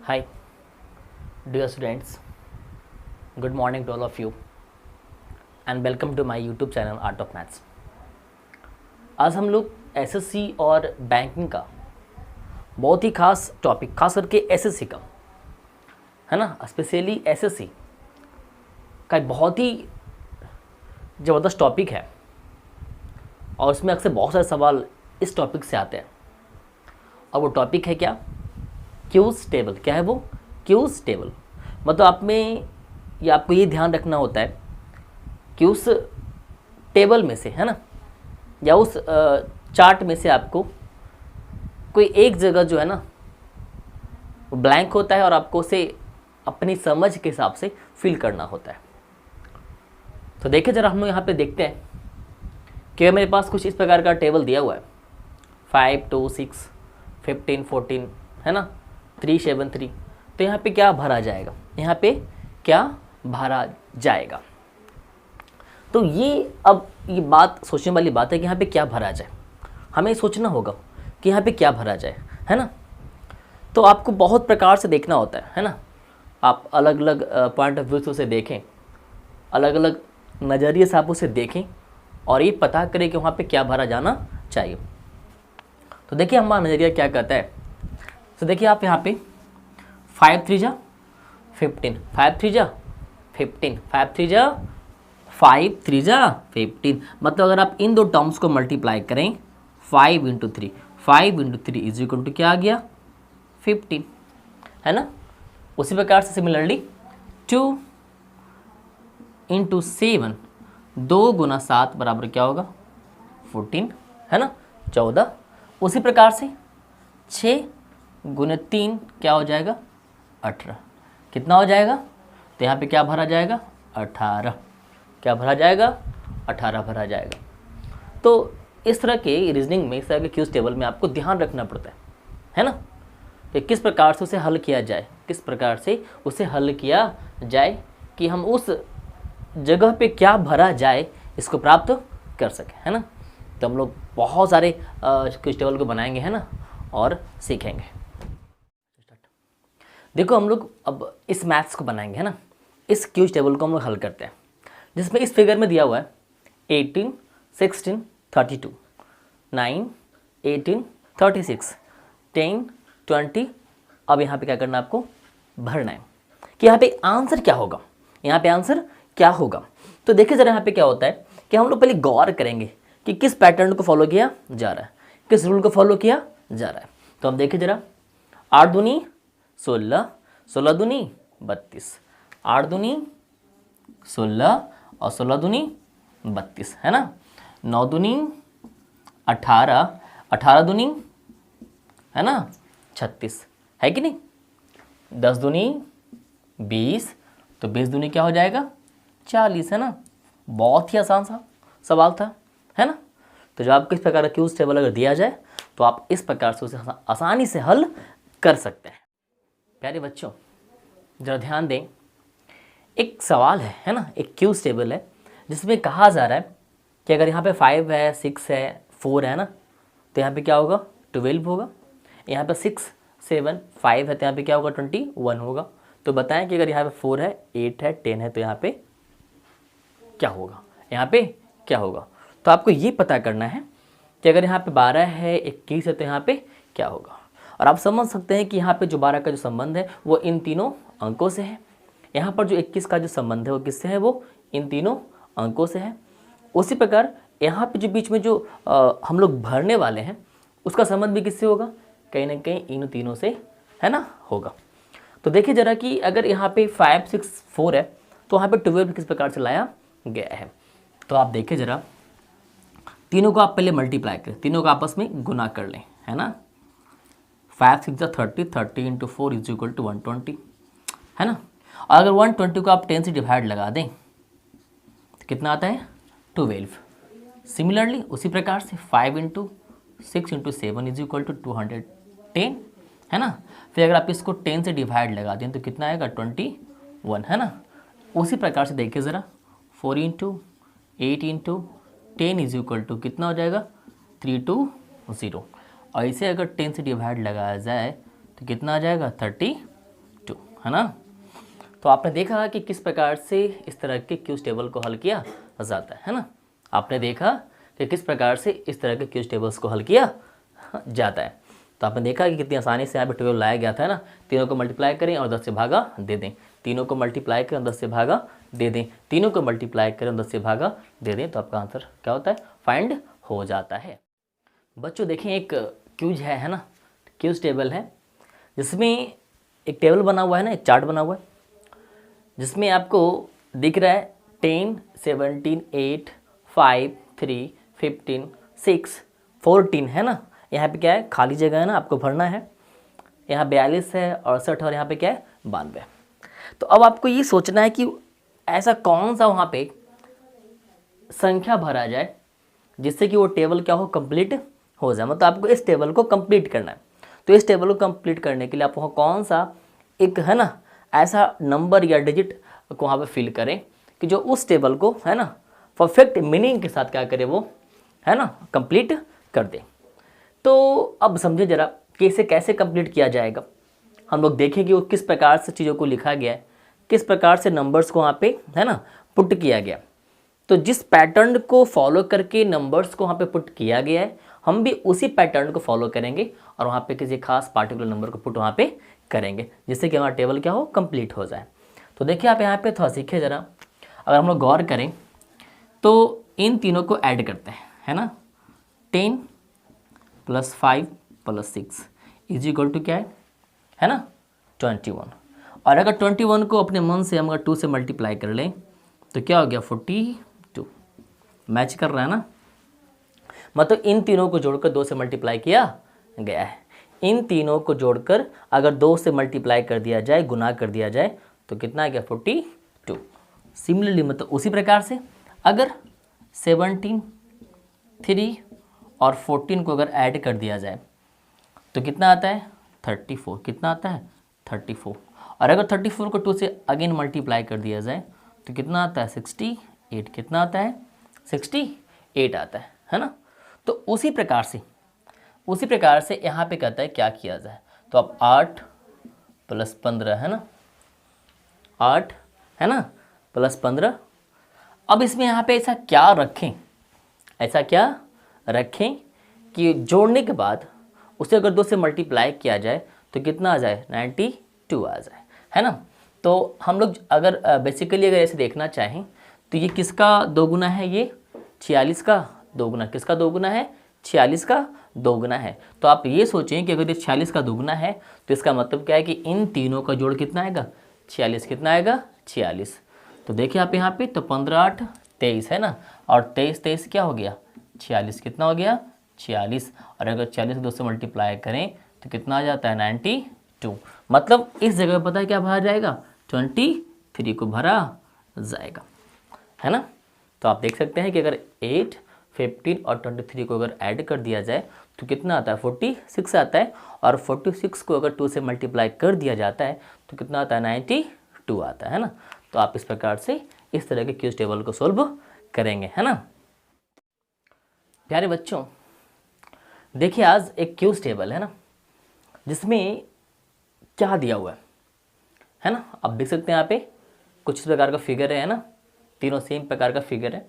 Hi, dear students. Good morning to all of you and welcome to my YouTube channel Art of Maths. आज हम लोग SSC और banking का बहुत ही खास टॉपिक, खास करके एसएससी का, है ना, स्पेशली एसएससी का एक बहुत ही ज़बरदस्त टॉपिक है और उसमें अक्सर बहुत सारे सवाल इस टॉपिक से आते हैं। और वो टॉपिक है क्या? Cubes table. क्या है वो? Cubes table. मतलब आप में या आपको ये ध्यान रखना होता है कि उस टेबल में से, है ना, या उस चार्ट में से आपको कोई एक जगह जो है ना वो ब्लैंक होता है और आपको उसे अपनी समझ के हिसाब से फिल करना होता है। तो देखिए ज़रा, हम लोग यहाँ पे देखते हैं कि मेरे पास कुछ इस प्रकार का टेबल दिया हुआ है 5 2 6 15 14, है ना, 3 7 3। तो यहाँ पे क्या भरा जाएगा? यहाँ पे क्या भरा जाएगा? तो ये बात सोचने वाली बात है कि यहाँ पे क्या भरा जाए। हमें सोचना होगा कि यहाँ पे क्या भरा जाए, है ना। तो आपको बहुत प्रकार से देखना होता है ना। आप अलग अलग पॉइंट ऑफ व्यू से उसे देखें, अलग अलग नज़रिए से आप उसे देखें और ये पता करें कि वहाँ पे क्या भरा जाना चाहिए। तो देखिए हमारा नज़रिया क्या कहता है। तो देखिए आप यहाँ पे 5 3 जा 15, 5 3 जा 15, 5 3 जा 5 3 जा 15। मतलब अगर आप इन दो टर्म्स को मल्टीप्लाई करें 5 into 3, 5 into 3 is equal to क्या आ गया? 15, है ना। उसी प्रकार से सिमिलरली 2 इंटू 7, 2 गुना 7 बराबर क्या होगा? 14, है ना, 14। उसी प्रकार से 6 गुने 3 क्या हो जाएगा? 18। कितना हो जाएगा? तो यहाँ पे क्या भरा जाएगा? 18। क्या भरा जाएगा? 18 भरा जाएगा। तो इस तरह के रीजनिंग में, इस तरह के क्यूज टेबल में आपको ध्यान रखना पड़ता है ना, कि किस प्रकार से उसे हल किया जाए, किस प्रकार से उसे हल किया जाए कि हम उस जगह पे क्या भरा जाए इसको प्राप्त कर सकें, है ना। तो हम लोग बहुत सारे क्यूज टेबल को बनाएंगे, है ना, और सीखेंगे। देखो हम लोग अब इस मैथ्स को बनाएंगे, है ना। इस क्यूज टेबल को हम लोग हल करते हैं, जिसमें इस फिगर में दिया हुआ है 18 16 32, 9 18 36, 10 20। अब यहाँ पे क्या करना है आपको? भरना है कि यहाँ पे आंसर क्या होगा, यहाँ पे आंसर क्या होगा। तो देखिए ज़रा यहाँ पे क्या होता है कि हम लोग पहले गौर करेंगे कि किस पैटर्न को फॉलो किया जा रहा है, किस रूल को फॉलो किया जा रहा है। तो हम देखिए ज़रा, 8 दूनी 16, 16 दूनी 32, 8 दूनी 16 और 16 दूनी 32, है ना। 9 दूनी 18, 18 दूनी, है ना, 36, है कि नहीं। 10 दूनी 20, तो 20 दूनी क्या हो जाएगा? 40, है ना। बहुत ही आसान सा सवाल था, है ना। तो जब आपको इस प्रकार का क्यूज टेबल अगर दिया जाए तो आप इस प्रकार से उसे आसानी से हल कर सकते हैं। प्यारे बच्चों जरा ध्यान दें, एक सवाल है ना, एक क्यूज टेबल है जिसमें कहा जा रहा है कि अगर यहाँ पे 5 है, 6 है, 4 है ना, तो यहाँ पे क्या होगा? 12 होगा। यहाँ पे 6 7 5 है तो यहाँ पे क्या होगा? 21 होगा। तो बताएं कि अगर यहाँ पे 4 है, 8 है, 10 है तो यहाँ पे क्या होगा? यहाँ पे क्या होगा? तो आपको ये पता करना है कि अगर यहाँ पे 12 है, 21 है तो यहाँ पे क्या होगा। और आप समझ सकते हैं कि यहाँ पे जो 12 का जो संबंध है वो इन तीनों अंकों से है। यहाँ पर जो 21 का जो संबंध है वो किससे है? वो इन तीनों अंकों से है। उसी प्रकार यहाँ पे जो बीच में जो हम लोग भरने वाले हैं उसका संबंध भी किससे होगा? कहीं ना कहीं इन तीनों से, है ना, होगा। तो देखिए ज़रा कि अगर यहाँ पे 5 6 4 है तो वहाँ पे 12 किस प्रकार से लाया गया है। तो आप देखिए ज़रा, तीनों को आप पहले मल्टीप्लाई करें, तीनों को आपस में गुना कर लें, है ना। 5 6 30, 30 इंटू 4 इज इक्वल टू 120, है ना। और अगर 120 को आप 10 से डिवाइड लगा दें तो कितना आता है? 12। सिमिलरली उसी प्रकार से 5 into 6 into 7 is equal to 210, है ना। फिर अगर आप इसको 10 से डिवाइड लगा दें तो कितना आएगा? 21, है ना। उसी प्रकार से देखिए ज़रा, 4 into 8 into 10 is equal to कितना हो जाएगा? 320। और इसे अगर 10 से डिवाइड लगाया जाए तो कितना आ जाएगा? 34, है ना। तो आपने देखा कि किस प्रकार से इस तरह के क्यूज टेबल को हल किया जाता है ना। आपने देखा कि किस प्रकार से इस तरह के क्यूज टेबल्स को हल किया जाता है। तो आपने देखा कि कितनी आसानी से यहाँ पे 12 लाया गया था ना। तीनों को मल्टीप्लाई करें और 10 से भागा दे दें, तीनों को मल्टीप्लाई करें 10 से भागा दे दें, तीनों को मल्टीप्लाई करें 10 से भागा दे दें, तो आपका आंसर क्या होता है, फाइंड हो जाता है। बच्चों देखें, एक क्यूज है ना, क्यूज टेबल है जिसमें एक टेबल बना हुआ है ना, एक चार्ट बना हुआ है जिसमें आपको दिख रहा है 10, 17, 8, 5, 3, 15, 6, 14 है ना। यहाँ पे क्या है, खाली जगह है ना, आपको भरना है। यहाँ 42 है, 68 और यहाँ पे क्या है 92। तो अब आपको ये सोचना है कि ऐसा कौन सा वहाँ पे संख्या भरा जाए जिससे कि वो टेबल क्या हो, कंप्लीट हो जाए। मतलब आपको इस टेबल को कंप्लीट करना है। तो इस टेबल को कंप्लीट करने के लिए आप वहाँ कौन सा एक है ना ऐसा नंबर या डिजिट को वहाँ पे फिल करें कि जो उस टेबल को है ना परफेक्ट मीनिंग के साथ क्या करे, वो है ना कंप्लीट कर दे। तो अब समझे जरा कि इसे कैसे कंप्लीट किया जाएगा। हम लोग देखेंगे वो किस प्रकार से चीज़ों को लिखा गया है, किस प्रकार से नंबर्स को वहाँ पे है ना पुट किया गया। तो जिस पैटर्न को फॉलो करके नंबर्स को वहाँ पे पुट किया गया है, हम भी उसी पैटर्न को फॉलो करेंगे और वहाँ पे किसी खास पार्टिकुलर नंबर को पुट वहाँ पे करेंगे जिससे कि हमारा टेबल क्या हो, कंप्लीट हो जाए। तो देखिए आप यहाँ पे थोड़ा सीखिए ज़रा। अगर हम लोग गौर करें तो इन तीनों को ऐड करते हैं, है ना। 10 + 5 + 6 इज इक्वल टू क्या है ना 21। और अगर 21 को अपने मन से हम अगर 2 से मल्टीप्लाई कर लें तो क्या हो गया 42। मैच कर रहा है ना। मतलब इन तीनों को जोड़कर 2 से मल्टीप्लाई किया गया है। इन तीनों को जोड़कर अगर 2 से मल्टीप्लाई कर दिया जाए, गुना कर दिया जाए तो कितना आ गया 42। सिमिलरली मतलब उसी प्रकार से अगर 17, 3 और 14 को अगर ऐड कर दिया जाए तो कितना आता है 34। कितना आता है 34। और अगर 34 को 2 से अगेन मल्टीप्लाई कर दिया जाए तो कितना आता है 68। कितना आता है 68 आता है ना। तो उसी प्रकार से यहाँ पे कहता है क्या किया जाए। तो अब 8 + 15 है ना, 8 है ना + 15। अब इसमें यहाँ पे ऐसा क्या रखें कि जोड़ने के बाद उसे अगर 2 से मल्टीप्लाई किया जाए तो कितना आ जाए 92 आ जाए, है ना। तो हम लोग अगर बेसिकली अगर ऐसे देखना चाहें तो ये किसका दोगुना है, ये 46 का दोगुना। किसका दोगुना है 46 का दोगुना है। तो आप ये सोचें कि अगर ये 46 का दोगुना है तो इसका मतलब क्या है कि इन तीनों का जोड़ कितना आएगा 46। कितना आएगा 46। तो देखिए आप यहाँ पे तो 15, 8, 23 है ना। और 23, 23 क्या हो गया 46। कितना हो गया 46। और अगर 40 को 2 से मल्टीप्लाई करें तो कितना आ जाता है 92। मतलब इस जगह पता है क्या भरा जाएगा 23 को भरा जाएगा, है ना। तो आप देख सकते हैं कि अगर 8, 15 और 23 को अगर ऐड कर दिया जाए तो कितना आता है 46 आता है। और 46 को अगर 2 से मल्टीप्लाई कर दिया जाता है तो कितना आता है 92 आता है ना। तो आप इस प्रकार से इस तरह के क्यूज टेबल को सोल्व करेंगे, है ना। प्यारे बच्चों देखिए आज एक क्यूज टेबल है ना जिसमें क्या दिया हुआ है ना। आप देख सकते हैं यहाँ पे कुछ इस प्रकार का फिगर है ना, तीनों सेम प्रकार का फिगर है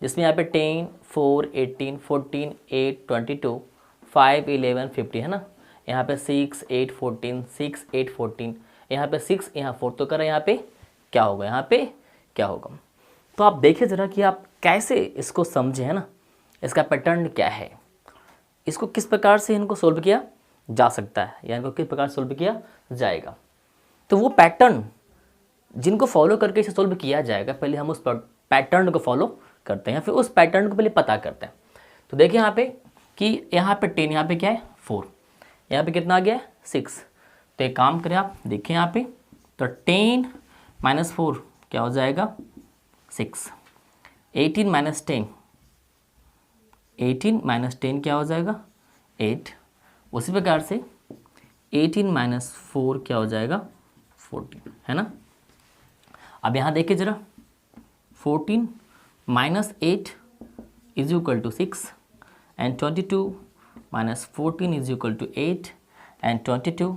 जिसमें यहाँ पे 10, 4, 18, 14, 8, 22, 5, 11, 50 है ना। यहाँ पे 6, 8, 14, 6, 8, 14, यहाँ पे 6, यहाँ 4 तो कर यहाँ पे क्या होगा, यहाँ पे क्या होगा। तो आप देखिए ज़रा कि आप कैसे इसको समझे, है ना, इसका पैटर्न क्या है, इसको किस प्रकार से इनको सोल्व किया जा सकता है या इनको किस प्रकार सोल्व किया जाएगा। तो वो पैटर्न जिनको फॉलो करके इसे सोल्व किया जाएगा, पहले हम उस पैटर्न को फॉलो करते हैं, फिर उस पैटर्न को पहले पता करते हैं। तो देखिए यहाँ पे कि यहाँ पे 10, यहाँ पे क्या है 4, यहाँ पे कितना आ गया 6। तो एक काम करें आप देखिए यहाँ पे तो 10 - 4 क्या हो जाएगा 6। 18 - 10, 18 - 10 क्या हो जाएगा 8। उसी प्रकार से 18 - 4 क्या हो जाएगा 14, है ना। अब यहाँ देखिए ज़रा 14 - 8 is equal to 6 and 22 - 14 is equal to 8 and 22।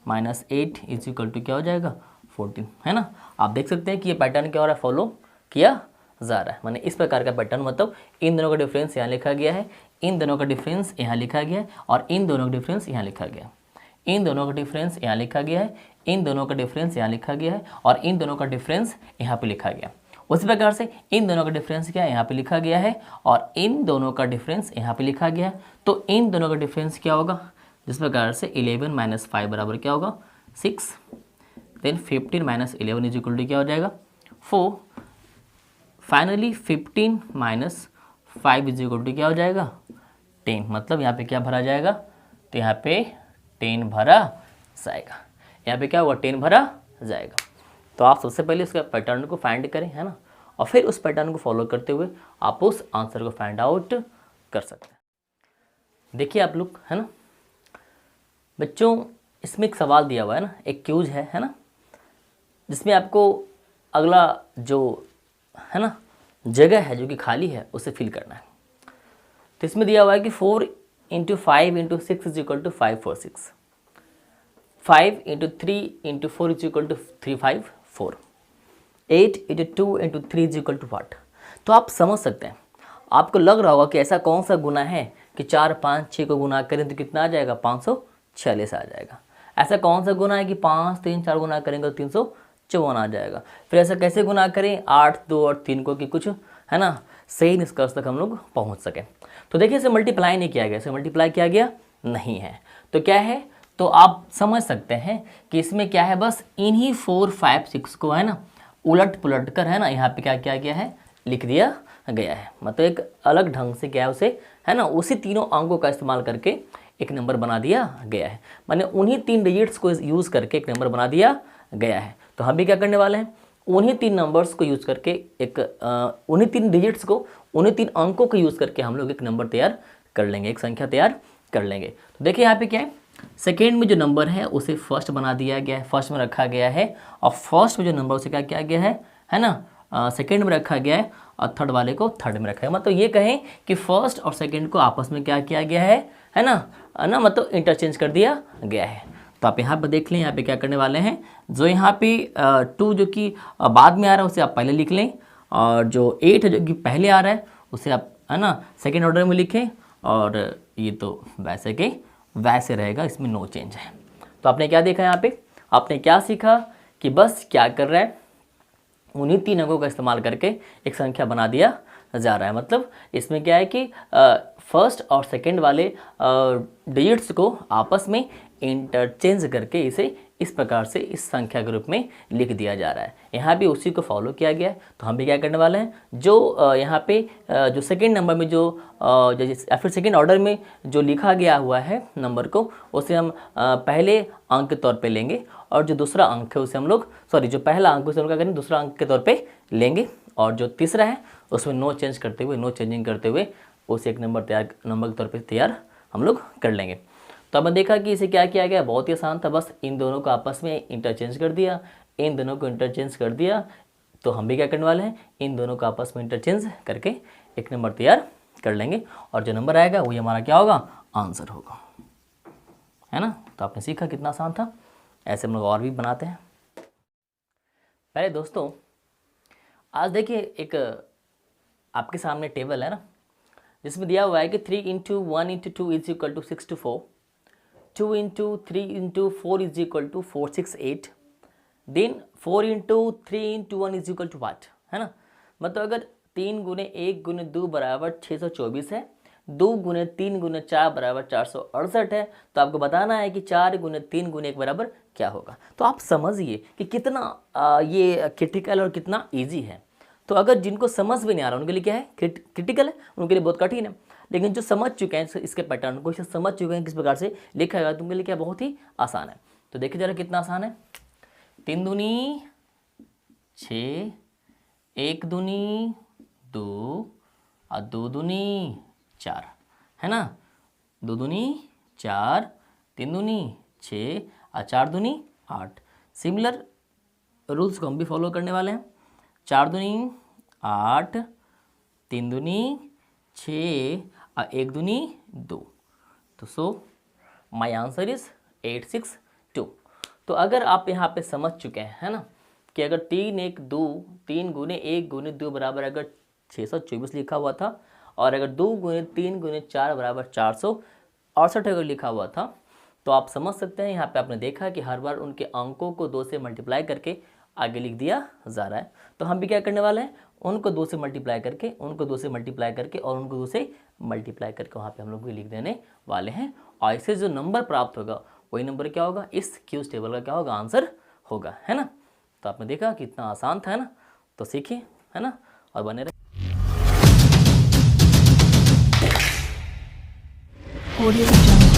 -8 is equal to क्या हो जाएगा 14, है ना। आप देख सकते हैं कि ये पैटर्न क्या हो रहा है, फॉलो किया जा रहा है। माने इस प्रकार का पैटर्न, मतलब इन दोनों का डिफरेंस यहाँ लिखा गया है, इन दोनों का डिफरेंस यहाँ लिखा गया है, और इन दोनों का डिफरेंस यहाँ लिखा गया है, इन दोनों का डिफरेंस यहाँ लिखा गया है, इन दोनों का डिफरेंस यहाँ लिखा गया है, और इन दोनों का डिफरेंस यहाँ पे लिखा गया। उसी प्रकार से इन दोनों का डिफरेंस क्या है, यहाँ पे लिखा गया है, और इन दोनों का डिफरेंस यहाँ पे लिखा गया है। तो इन दोनों का डिफरेंस क्या होगा, जिस प्रकार से 11 - 5 बराबर क्या होगा 6, देन 15 - 11 इज इक्वल टू क्या हो जाएगा 4, फाइनली 15 - 5 इज इक्वल टू क्या हो जाएगा 10। मतलब यहाँ पे क्या भरा जाएगा, तो यहाँ पे 10 भरा जाएगा, यहाँ पे क्या होगा 10 भरा जाएगा। तो आप सबसे पहले उसका पैटर्न को फाइंड करें, है ना, और फिर उस पैटर्न को फॉलो करते हुए आप उस आंसर को फाइंड आउट कर सकते हैं। देखिए आप लोग, है ना बच्चों, इसमें एक सवाल दिया हुआ है ना, एक क्यूज है ना, जिसमें आपको अगला जो है ना जगह है जो कि खाली है उसे फिल करना है। तो इसमें दिया हुआ है कि 4 × 5 × 6 is equal to 546, 5 × 3 × 4 is equal to 354, 8 × 2 × 3 is equal to what. तो आप समझ सकते हैं, आपको लग रहा होगा कि ऐसा कौन सा गुना है कि 4, 5, 6 को गुना करें तो कितना आ जाएगा 546 आ जाएगा। ऐसा कौन सा गुना है कि 5, 3, 4 गुना करेंगे तो 354 आ जाएगा। फिर ऐसा कैसे गुना करें 8, 2 और 3 को, कि कुछ है ना सही निष्कर्ष तक हम लोग पहुंच सकें। तो देखिए इसे मल्टीप्लाई नहीं किया गया, इसे मल्टीप्लाई किया गया नहीं है, तो क्या है, तो आप समझ सकते हैं कि इसमें क्या है, बस इन्हीं 4, 5, 6 को है ना उलट पुलट कर है ना यहाँ पे क्या किया गया है, लिख दिया गया है। मतलब एक अलग ढंग से क्या है उसे, है ना, उसी तीनों अंकों का इस्तेमाल करके एक नंबर बना दिया गया है। माने उन्हीं 3 डिजिट्स को यूज़ करके एक नंबर बना दिया गया है। तो हम भी क्या करने वाले हैं, उन्हीं 3 नंबर्स को यूज़ करके उन्हीं 3 डिजिट्स को, उन्हीं 3 अंकों को यूज़ करके हम लोग एक नंबर तैयार कर लेंगे, एक संख्या तैयार कर लेंगे। तो देखिए यहाँ पे क्या है, सेकेंड में जो नंबर है उसे फर्स्ट बना दिया गया है, फर्स्ट में रखा गया है, और फर्स्ट में जो नंबर उसे क्या किया गया है ना सेकेंड में रखा गया है, और थर्ड वाले को थर्ड में रखा है। मतलब ये कहें कि फर्स्ट और सेकेंड को आपस में क्या किया गया है ना मतलब इंटरचेंज कर दिया गया है। तो आप यहाँ पर देख लें, यहाँ पे क्या करने वाले हैं, जो यहाँ पे 2 जो कि बाद में आ रहा है उसे आप पहले लिख लें, और जो 8 है जो कि पहले आ रहा है उसे आप है ना सेकेंड ऑर्डर में लिखें, और ये तो वैसे के वैसे रहेगा, इसमें नो चेंज है। तो आपने क्या देखा यहाँ पे, आपने क्या सीखा कि बस क्या कर रहा है, उन्हीं 3 अंकों का इस्तेमाल करके एक संख्या बना दिया जा रहा है। मतलब इसमें क्या है कि फर्स्ट और सेकंड वाले डिजिट्स को आपस में इंटरचेंज करके इसे इस प्रकार से इस संख्या के रूप में लिख दिया जा रहा है। यहाँ भी उसी को फॉलो किया गया है। तो हम भी क्या करने वाले हैं, जो यहाँ पे जो सेकंड नंबर में जो या फिर सेकंड ऑर्डर में जो लिखा गया हुआ है नंबर को, उसे हम पहले अंक के तौर पे लेंगे, और जो दूसरा अंक है उसे हम लोग जो पहला अंक उसे हम क्या करेंगे दूसरा अंक के तौर पे लेंगे, और जो तीसरा है उसमें नो चेंजिंग करते हुए उसे एक नंबर के तौर पे तैयार हम लोग कर लेंगे। तो अब देखा कि इसे क्या किया गया, बहुत ही आसान था, बस इन दोनों को आपस में इंटरचेंज कर दिया, इन दोनों को इंटरचेंज कर दिया। तो हम भी क्या करने वाले हैं, इन दोनों को आपस में इंटरचेंज करके एक नंबर तैयार कर लेंगे, और जो नंबर आएगा वही हमारा क्या होगा, आंसर होगा, है ना। तो आपने सीखा कितना आसान था। ऐसे हम लोग और भी बनाते हैं। पहले दोस्तों आज देखिए एक आपके सामने टेबल है ना, जिसमें दिया हुआ है कि 3 × 1 × 2 is equal to 64, 2 × 3 × 4 is equal to 468, then 4 × 3 × 1 is equal to what, है ना। मतलब अगर 3 × 1 × 2 बराबर 624 है, 2 × 3 × 4 बराबर 468 है, तो आपको बताना है कि 4 × 3 × 1 बराबर क्या होगा। तो आप समझिए कि कितना ये क्रिटिकल और कितना ईजी है। तो अगर जिनको समझ भी नहीं आ रहा उनके लिए क्या है, क्रिटिकल है, उनके लिए बहुत कठिन है। लेकिन जो समझ चुके हैं इसके पैटर्न को, इसे समझ चुके हैं किस प्रकार से लिखा गया, तो उनके लिए क्या बहुत ही आसान है। तो देखिए जरा कितना आसान है, 3 दूनी 6, 1 दूनी 2 और 2 दूनी 4, है ना। 2 दूनी 4, 3 दूनी 6 और 4 दूनी 8। सिमिलर रूल्स को हम भी फॉलो करने वाले हैं। 4 दूनी 8, 3 दूनी 6 और 1 दूनी 2। तो सो माय आंसर इज 862। तो अगर आप यहाँ पे समझ चुके हैं, है ना, कि अगर 3 1 2 3 गुने 1 गुने 2 बराबर अगर 624 लिखा हुआ था, और अगर 2 गुने 3 गुने 4 बराबर 468 अगर लिखा हुआ था, तो आप समझ सकते हैं यहाँ पे आपने देखा कि हर बार उनके अंकों को 2 से मल्टीप्लाई करके आगे लिख दिया जा रहा है। तो हम भी क्या करने वाले हैं, उनको 2 से मल्टीप्लाई करके, उनको 2 से मल्टीप्लाई करके और उनको 2 से मल्टीप्लाई करके वहाँ पे हम लोग भी लिख देने वाले हैं। और ऐसे जो नंबर प्राप्त होगा वही नंबर क्या होगा, इस क्यूज टेबल का क्या होगा, आंसर होगा, है ना। तो आपने देखा कि इतना आसान था, है ना। तो सीखिए, है ना, और बने रहे। Audio Jungle.